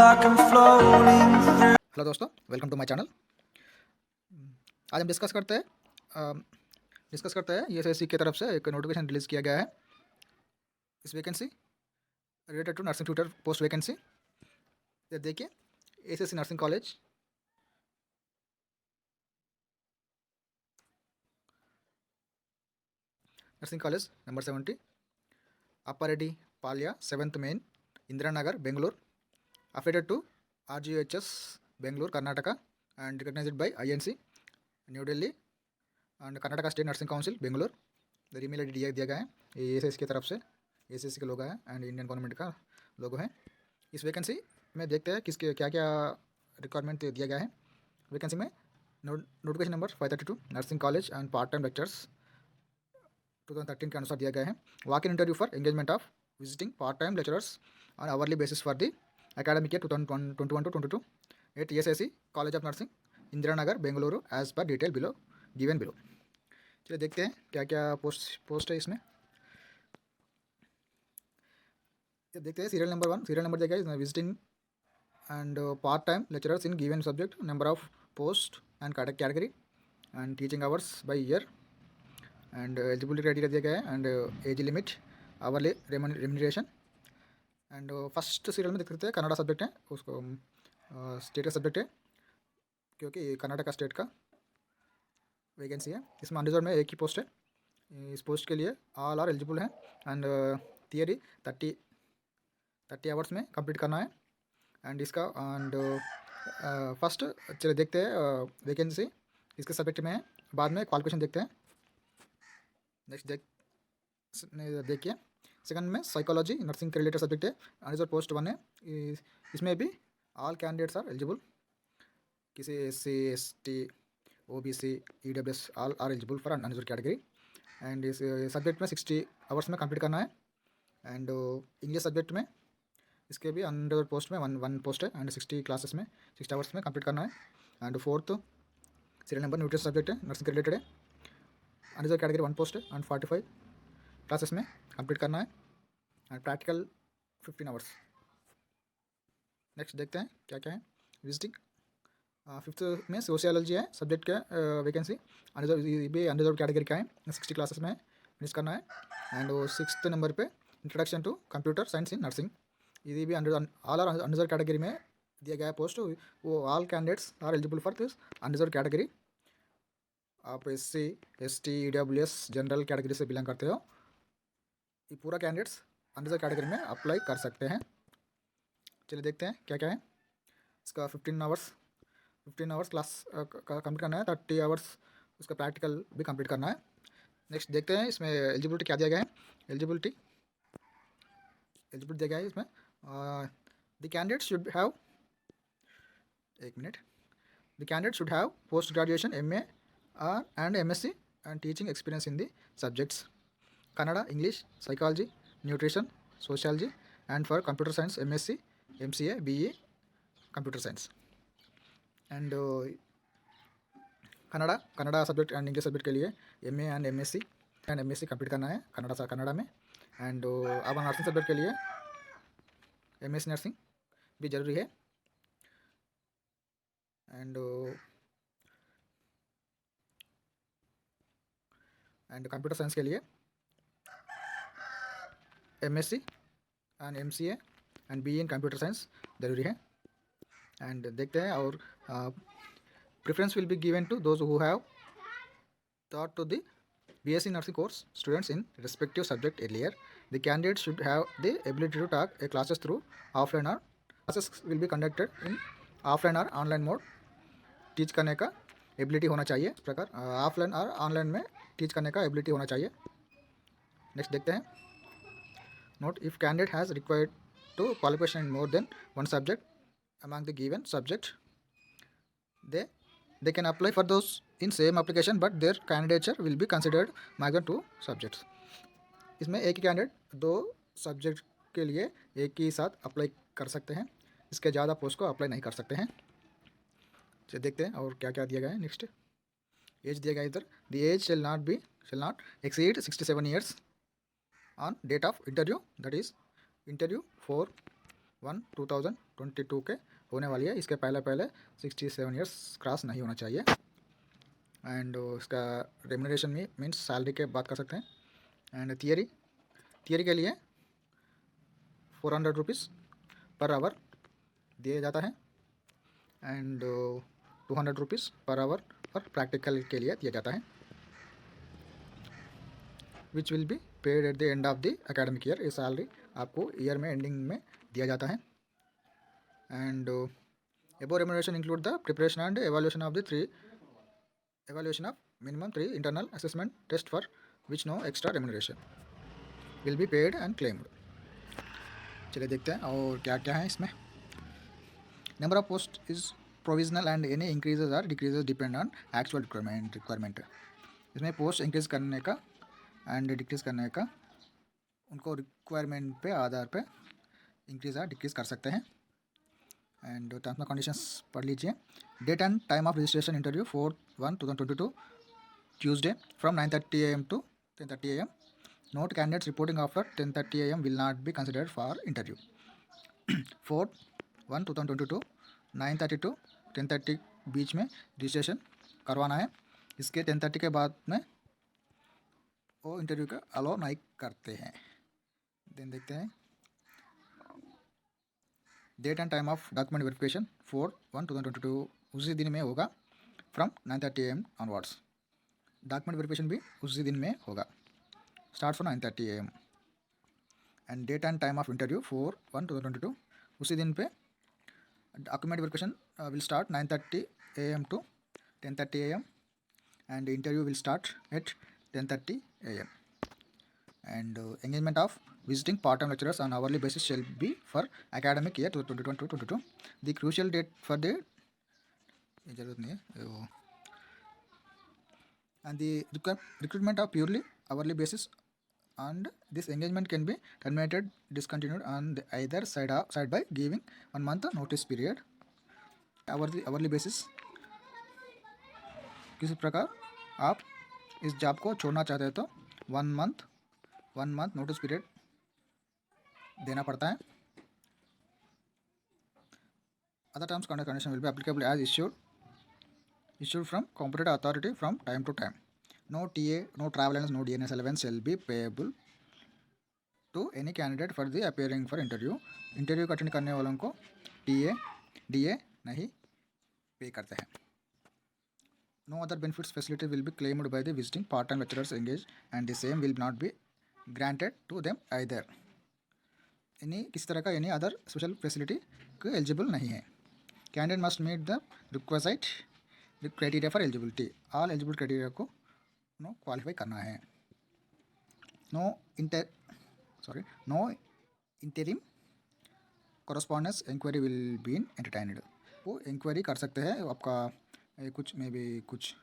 like I'm floating through. Hello दोस्तों, welcome to my channel. आज हम डिस्कस करते हैं यूएसएससी की तरफ से एक नोटिफिकेशन रिलीज़ किया गया है। इस vacancy related to nursing tutor post vacancy. ये देखिए, SSC nursing college number 70, Appareddy Palya 7th main, Indira Nagar, Bengaluru, affiliated to RGHS Bengaluru, Karnataka, and recognized by INC new Delhi and Karnataka state nursing council Bengaluru. इधर ईमेल आईडी दिया गया है, ये एसएससी की तरफ से, एसएससी का लोगो है एंड इंडियन गवर्नमेंट का लोगो है। इस वैकेंसी में देखते हैं किसके क्या क्या रिक्वायरमेंट दिया गया है। वैकेंसी में notification number 532 nursing college and part time lectures 2013 के अनुसार दिया गया है। Walk in interview for engagement of visiting part time lecturers on hourly basis for the academic year 2021 to 22 at ESIC College of Nursing, Indira Nagar, Bengaluru, as per detail below given below. चलिए देखते हैं क्या क्या पोस्ट है इसमें। देखते हैं सीरियल नंबर 1, सीरियल नंबर देखा है visiting and part time lecturers in given subject, number of post and category and teaching hours by year and eligibility criteria दिया गया है and age limit, hourly remuneration. And first serial में देख सकते हैं Kannada subject है, उसको स्टेट का सब्जेक्ट है क्योंकि कर्नाटका स्टेट का वैकेंसी है। इसमें अनरिजर्व में एक ही पोस्ट है। इस पोस्ट के लिए ऑल आर एलिजिबल हैं एंड थियरी 30 आवर्स में कंप्लीट करना है। एंड इसका एंड फर्स्ट चलिए देखते हैं वैकेंसी इसके सब्जेक्ट में है, बाद में क्वालिफिकेशन देखते हैं। नेक्स्ट देखिए, सेकंड में साइकोलॉजी नर्सिंग के रिलेटेड सब्जेक्ट है, अनरिजर्व पोस्ट 1 है। इसमें भी ऑल कैंडिडेट्स आर एलिजिबल, किसी SC ST OBC EWS all are eligible for unreserve category. And इस सब्जेक्ट में 60 आवर्स में कंप्लीट करना है। एंड इंग्लिश सब्जेक्ट में इसके भी अनरिजर्व पोस्ट में वन पोस्ट है एंड 60 क्लासेस में 60 आवर्स में कंप्लीट करना है। And fourth serial number nutrition subject है, नर्सिंग के रिलेटेड है, अनरिजर्व कैटेगरी 1 पोस्ट है एंड 45 क्लासेस में कंप्लीट करना है एंड प्रैक्टिकल 15 आवर्स। नेक्स्ट देखते हैं क्या क्या है। विजिटिंग फिफ्थ में सोशियोलॉजी है सब्जेक्ट का वैकेंसी, अनरिजर्व कैटेगरी का है, 60 क्लासेस में फिनिश करना है। एंड वो 6th नंबर पे introduction to computer science in nursing, ये भी ऑल आर अनरिजर्व कैटेगरी में दिया गया है पोस्ट। वो all candidates are eligible for this unreserve category. आप SC ST EWS general category से बिलोंग करते हो, ये पूरा कैंडिडेट्स अनरिजर्व कैटेगरी में अप्लाई कर सकते हैं। चलिए देखते हैं क्या क्या है। इसका 15 आवर्स क्लास कंप्लीट करना है, 30 आवर्स उसका प्रैक्टिकल भी कंप्लीट करना है। नेक्स्ट देखते हैं इसमें एलिजिबिलिटी क्या दिया गया है। एलिजिबिलिटी दिया गया है इसमें द कैंडिडेट शुड हैव, एक minute, the candidate should have post graduation MA and MSc and teaching experience in the subjects Kannada, English, psychology, nutrition, sociology, and for computer science MSc, MCA, BE, computer science. And Kannada subject and English subject के लिए MA and MSc complete करना है कन्नड़ा में। And अब nursing subject के लिए MSc nursing भी जरूरी है। एंड कंप्यूटर साइंस के लिए MSc and MCA and BE in computer science जरूरी है। एंड देखते हैं और preference will be given to those who have taught to the BSc nursing course students in respective subject earlier. The candidate should have the ability to take a classes through offline or classes will be conducted in offline or online mode. Teach करने का ability होना चाहिए, इस प्रकार offline और online में teach करने का एबिलिटी होना चाहिए। नेक्स्ट देखते हैं। Note, if candidate has required to qualification in more than one subject among the given subject, they can apply for those in same application but their candidature will be considered maximum 2 subjects. इसमें एक ही candidate 2 subject के लिए एक ही साथ apply कर सकते हैं, इसके ज़्यादा पोस्ट को अप्लाई नहीं कर सकते हैं। चलिए देखते हैं और क्या क्या दिया गया है। नेक्स्ट एज दिया गया है इधर, the age shall not exceed 67 years on date of interview, that is interview for 2022 के होने वाली है। इसके पहले 67 ईयर्स क्रॉस नहीं होना चाहिए। एंड इसका रेम्यूनरेशन में मीन्स सैलरी के बात कर सकते हैं। एंड थियरी के लिए 400 रुपीज़ पर आवर दिया जाता है। एंड 200 रुपीज़ पर आवर पर प्रैक्टिकल के लिए दिया जाता है, which will be paid at the end of the academic year. ये सैलरी आपको ईयर में एंडिंग में दिया जाता है। And above remuneration include the preparation and evaluation of minimum 3 internal assessment test for which no extra remuneration will be paid and claimed। चलिए देखते हैं और क्या क्या है इसमें। Number of post is provisional and any increases or decreases depend on actual requirement. इसमें post increase करने का एंड डिक्रीज करने का उनको रिक्वायरमेंट पे आधार पे इंक्रीज या डिक्रीज कर सकते हैं। एंड टर्म्स एंड कंडीशंस पढ़ लीजिए। Date and time of registration interview 4/1/2022 Tuesday from 9:30 AM to 10:30 AM। Note candidates reporting after 10:30 AM will not be considered for interview। 4/1/2022 9:30 to 10:30 बीच में रजिस्ट्रेशन करवाना है। इसके 10:30 के बाद में वो इंटरव्यू का अलाउ नहीं करते हैं। देन देखते हैं date and time of document verification 4/1/2022 उसी दिन में होगा from 9:30 AM onwards. Document verification भी उसी दिन में होगा, start from 9:30 AM। And date and time of interview 4/1/2022 उसी दिन पे document verification will start 9:30 AM to 10:30 AM and interview will start at 10:30 AM। and engagement of visiting part-time lecturers on hourly basis shall be for academic year 2021-22। the crucial date for the जरूरत नहीं है वो। and the recruitment of purely hourly basis and this engagement can be terminated discontinued on the either side by giving 1 month notice period। hourly basis किसी प्रकार आप इस job को छोड़ना चाहते हैं तो 1 month नोटिस पीरियड देना पड़ता है। Other terms condition will be applicable as issued from competent authority from time to time। no TA, no travel allowance, no DNS allowance shall be payable to any candidate for the appearing for interview। Interview attend करने वालों को TA, DA नहीं पे करते हैं। no other benefits facility will be claimed by the visiting part-time lecturers engaged and the same will not be granted to them either। किसी तरह का एनी अदर स्पेशल फैसिलिटी को एलिजिबल नहीं है। Candidate must meet the request criteria for eligibility. All eligible criteria को qualify करना है। No interim correspondence inquiry will be entertained. वो इंक्वायरी कर सकते हैं आपका कुछ में भी कुछ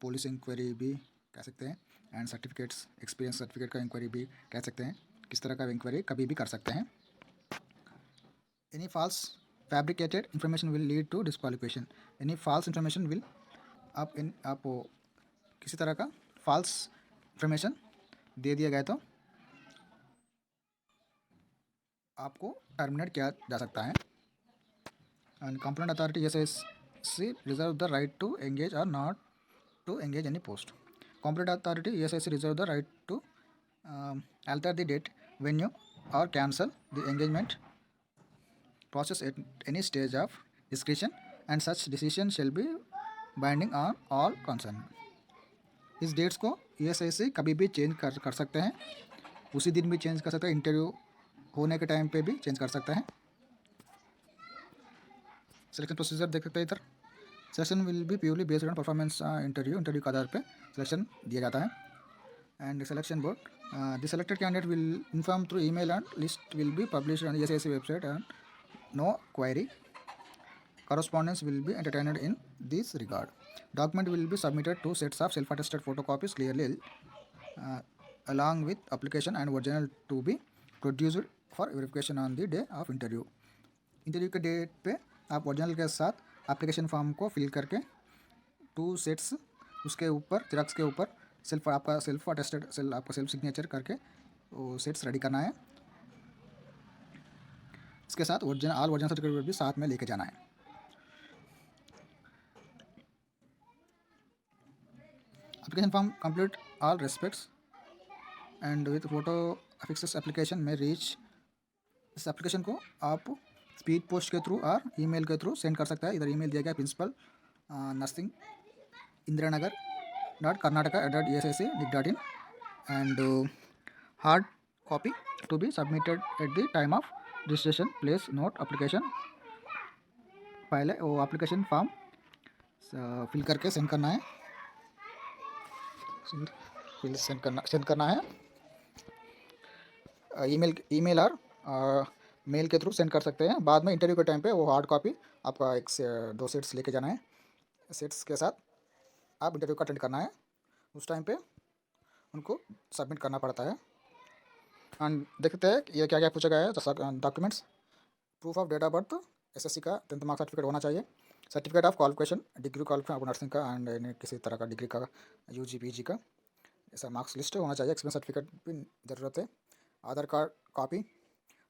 पुलिस इंक्वायरी भी कह सकते हैं एंड सर्टिफिकेट्स एक्सपीरियंस सर्टिफिकेट का इंक्वायरी भी कह सकते हैं। किस तरह का इंक्वायरी कभी भी कर सकते हैं। Any false fabricated information will lead to disqualification. Any false information will आप किसी तरह का फॉल्स इंफॉर्मेशन दे दिया गया तो आपको टर्मिनेट किया जा सकता है। And complaint authority ESIC reserve the right to engage or not to engage any post। competent authority ESIC reserve the right to alter the date, venue or cancel the engagement process at any stage of discretion and such decision shall be binding on all concerned। इस dates को ESIC कभी भी change कर सकते हैं, उसी दिन भी चेंज कर सकते हैं, इंटरव्यू होने के टाइम पे भी चेंज कर सकते हैं। सिलेक्शन प्रोसीजर देख सकते हैं इधर। Selection will be purely based on performance interview के आधार पे सिलेक्शन दिया जाता है। And selection board the selected candidate will inform through email and list will be published on ESIC website and no query correspondence will be entertained in this regard। document will be submitted 2 sets of self attested photocopies clearly along with application and original to be produced for verification on the day of interview। Interview के date पे आप original के साथ application form को fill करके 2 sets उसके ऊपर xerox के ऊपर आपका सेल्फ सिग्नेचर करके वो सेट्स रेडी करना है। इसके साथ ओरिजिनल ऑल ओरिजिनल सर्टिफिकेट भी साथ में लेके जाना है। Application form complete all respects and with photo affixes application में रीच। इस एप्लीकेशन को आप स्पीड पोस्ट के थ्रू और ईमेल के थ्रू सेंड कर सकता है। इधर ईमेल दिया गया principal nursing Indira Nagar .karnataka@ssc.in and hard copy to be submitted at the time of registration. Please note application पहले वो एप्लीकेशन फॉर्म फिल करके सेंड करना है। सेंड करना है ईमेल और मेल के थ्रू सेंड कर सकते हैं। बाद में इंटरव्यू के टाइम पे वो हार्ड कॉपी आपका 2 सेट्स लेके जाना है। सेट्स के साथ आप इंटरव्यू का अटेंड करना है। उस टाइम पे उनको सबमिट करना पड़ता है। एंड देखते हैं ये क्या क्या पूछा गया है। Documents proof of date of birth, SSC का 10th मार्क्स सर्टिफिकेट होना चाहिए। Certificate of qualification, degree qualification आपको नर्सिंग का एंड किसी तरह का डिग्री का यूजी पीजी का ऐसा मार्क्स लिस्ट होना चाहिए। एक्सपीरियंस सर्टिफिकेट भी ज़रूरत है। आधार card copy,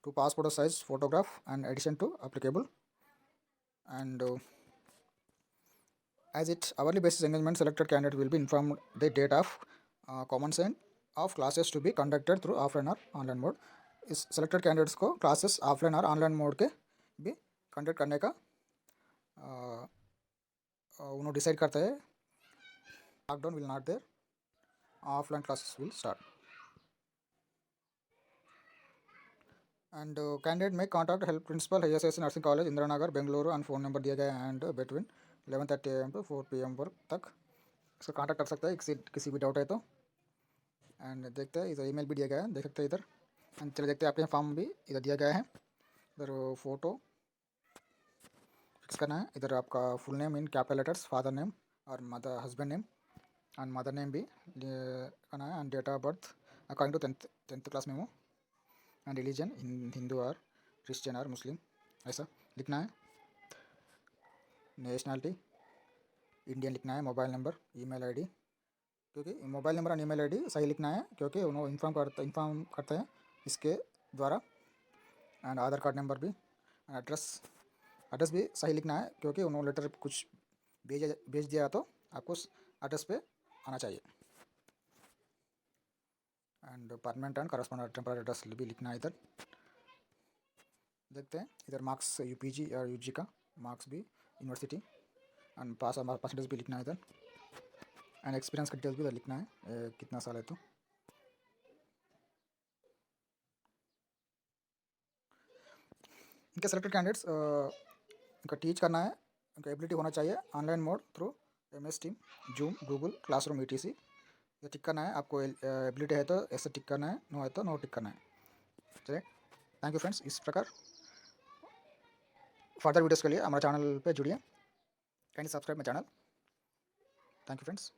2 passport size photograph and addition to applicable. And as it hourly basis engagement, selected candidate will be informed the date of commencement of classes to be conducted through offline or online mode. इस selected candidates को classes offline और online mode के भी conduct करने का उन्होंने decide करता है। Lockdown will not there, offline classes will start. And candidate में contact help principal ISSC nursing college Indira Nagar Bengaluru and phone number दिया गया है and between 11:30 AM to 4 PM तक इसको कॉन्टैक्ट कर सकता है किसी भी डाउट है तो। एंड देखते हैं इधर ईमेल भी दिया गया है, देख सकते हैं इधर। एंड चलिए देखते हैं अपने फॉर्म भी इधर दिया गया है। इधर फ़ोटो फिक्स करना है। इधर आपका full name in capital letters, father name और mother husband name and mother name भी करना है। And date of birth according to 10th class memo and religion Hindu और क्रिश्चियन और मुस्लिम ऐसा लिखना है। नेशनलिटी इंडियन लिखना है। मोबाइल नंबर, ईमेल आईडी, क्योंकि मोबाइल नंबर और ईमेल आईडी सही लिखना है क्योंकि उन्होंने इन्फॉर्म करते हैं इसके द्वारा। एंड आधार कार्ड नंबर भी, एड्रेस भी सही लिखना है क्योंकि उन्होंने लेटर कुछ भेज दिया तो आपको उस एड्रेस पे आना चाहिए। And permanent and correspondent temporary address भी लिखना है इधर। देखते हैं इधर मार्क्स यूपीजी और यूजी का मार्क्स भी, यूनिवर्सिटी एंड परसेंटेज भी लिखना है इधर। एंड एक्सपीरियंस का डिटेल्स भी इधर लिखना है, कितना साल है तो। इनके सेलेक्टेड कैंडिडेट्स इनका टीच करना है, इनका एबिलिटी होना चाहिए online mode through MS team, zoom, Google classroom ETC। ये टिक करना है। आपको एबिलिटी है तो ऐसे टिक करना है, नो है तो नो टिक करना है। चलिए थैंक यू फ्रेंड्स। इस प्रकार फर्दर वीडियोज़ के लिए हमारे चैनल पे जुड़िए। Kindly subscribe my channel. Thank you friends.